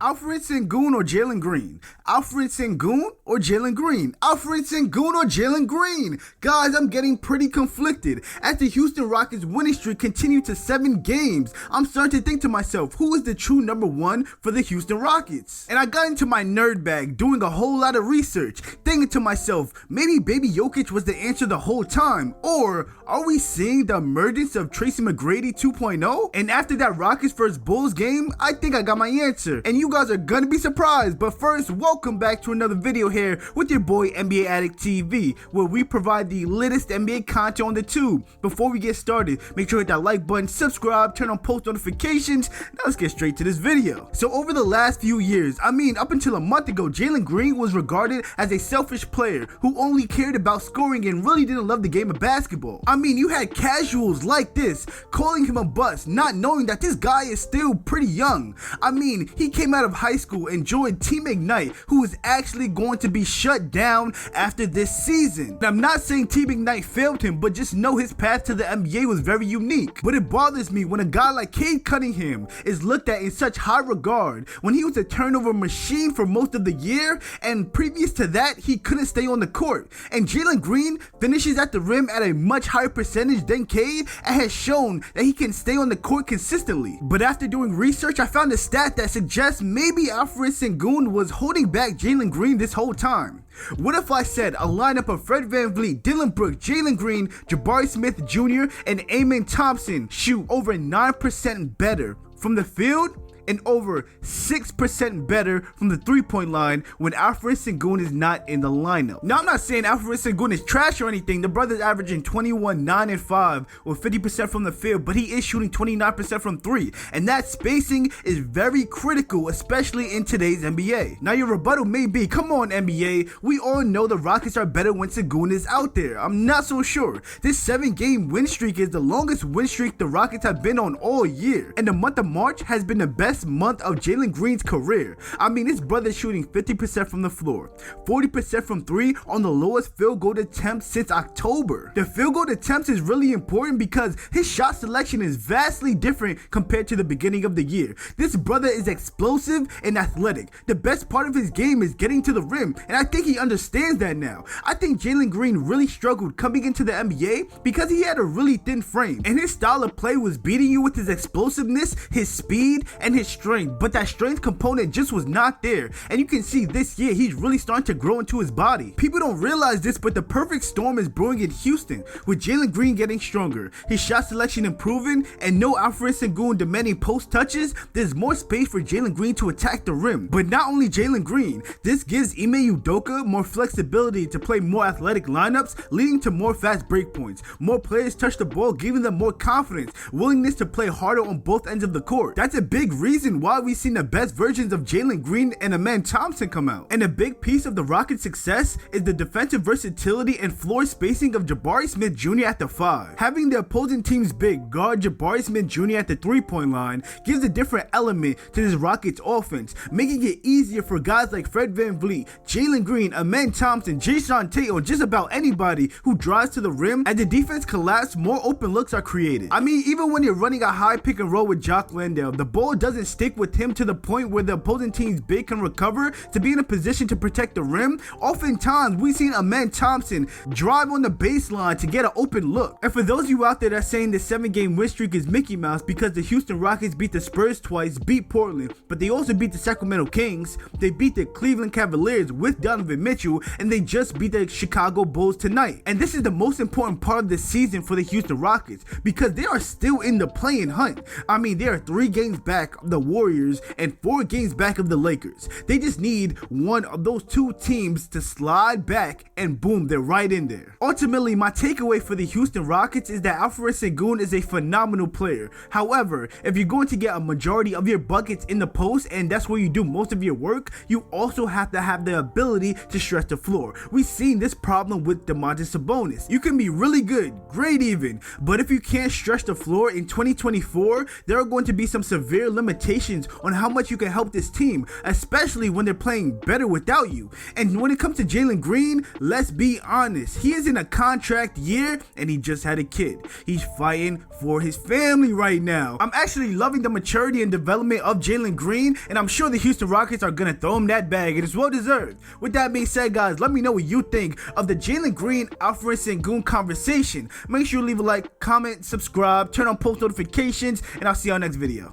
Alperen Sengun or Jalen Green? Alperen Sengun or Jalen Green? Alperen Sengun or Jalen Green? Guys, I'm getting pretty conflicted. As the Houston Rockets winning streak continued to 7 games, I'm starting to think to myself, who is the true number 1 for the Houston Rockets? And I got into my nerd bag doing a whole lot of research, thinking to myself, maybe Baby Jokic was the answer the whole time, or are we seeing the emergence of Tracy McGrady 2.0? And after that Rockets vs Bulls game, I think I got my answer, and you guys are gonna be surprised. But first, welcome back to another video here with your boy NBA Addict TV, where we provide the latest NBA content on the tube. Before we get started, make sure to hit that like button, subscribe, turn on post notifications. Now let's get straight to this video. So over the last few years, up until a month ago, Jalen Green was regarded as a selfish player who only cared about scoring and really didn't love the game of basketball. You had casuals like this calling him a bust, not knowing that this guy is still pretty young. He came out of high school and joined Team Ignite, who is actually going to be shut down after this season. And I'm not saying Team Ignite failed him, but just know his path to the NBA was very unique. But it bothers me when a guy like CADE Cunningham is looked at in such high regard when he was a turnover machine for most of the year, and previous to that he couldn't stay on the court. And Jalen Green finishes at the rim at a much higher percentage than CADE and has shown that he can stay on the court consistently. But after doing research, I found a stat that suggests maybe Alperen Sengun was holding back Jalen Green this whole time. What if I said a lineup of Fred VanVleet, Dylan Brooks, Jalen Green, Jabari Smith Jr., and Amen Thompson shoot over 9% better from the field and over 6% better from the three-point line when Alperen Sengun is not in the lineup? Now, I'm not saying Alperen Sengun is trash or anything. The brother's averaging 21, 9, and 5 with 50% from the field, but he is shooting 29% from 3, and that spacing is very critical, especially in today's NBA. Now, your rebuttal may be, come on NBA, we all know the Rockets are better when Sengun is out there. I'm not so sure. This 7-game win streak is the longest win streak the Rockets have been on all year, and the month of March has been the best month of Jalen Green's career. His brother's shooting 50% from the floor, 40% from 3 on the lowest field goal attempt since October. The field goal attempts is really important because his shot selection is vastly different compared to the beginning of the year. This brother is explosive and athletic. The best part of his game is getting to the rim, and I think he understands that now. I think Jalen Green really struggled coming into the NBA because he had a really thin frame, and his style of play was beating you with his explosiveness, his speed, and his strength, but that strength component just was not there. And you can see this year he's really starting to grow into his body. People don't realize this, but the perfect storm is brewing in Houston, with Jalen Green getting stronger, his shot selection improving, and no Alperen Sengun demanding post touches. There's more space for Jalen Green to attack the rim. But not only Jalen Green, this gives Ime Udoka more flexibility to play more athletic lineups, leading to more fast break points. More players touch the ball, giving them more confidence, willingness to play harder on both ends of the court. That's a big reason why we've seen the best versions of Jalen Green and Amen Thompson come out. And a big piece of the Rockets' success is the defensive versatility and floor spacing of Jabari Smith Jr. at the 5. Having the opposing team's big guard Jabari Smith Jr. at the 3-point line gives a different element to this Rockets offense, making it easier for guys like Fred VanVleet, Jalen Green, Amen Thompson, Jason Tate, or just about anybody who drives to the rim. As the defense collapses, more open looks are created. Even when you're running a high pick and roll with Jock Landale, the ball doesn't stick with him to the point where the opposing team's big can recover to be in a position to protect the rim. Oftentimes, we've seen Amen Thompson drive on the baseline to get an open look. And for those of you out there that's saying the 7-game win streak is Mickey Mouse because the Houston Rockets beat the Spurs twice, beat Portland, but they also beat the Sacramento Kings, they beat the Cleveland Cavaliers with Donovan Mitchell, and they just beat the Chicago Bulls tonight. And this is the most important part of the season for the Houston Rockets because they are still in the play-in hunt. They are 3 games back of the Warriors and 4 games back of the Lakers. They just need one of those 2 teams to slide back, and boom, they're right in there. Ultimately, my takeaway for the Houston Rockets is that Alperen Sengun is a phenomenal player. However, if you're going to get a majority of your buckets in the post, and that's where you do most of your work, you also have to have the ability to stretch the floor. We've seen this problem with Domantas Sabonis. You can be really good, great even, but if you can't stretch the floor in 2024, there are going to be some severe limitations limitations on how much you can help this team, especially when they're playing better without you. And when it comes to Jalen Green, let's be honest, he is in a contract year and he just had a kid. He's fighting for his family right now. I'm actually loving the maturity and development of Jalen Green, and I'm sure the Houston Rockets are gonna throw him that bag, and it's well deserved. With that being said, guys, let me know what you think of the Jalen Green, Alperen Sengun conversation. Make sure you leave a like, comment, subscribe, turn on post notifications, and I'll see you on next video.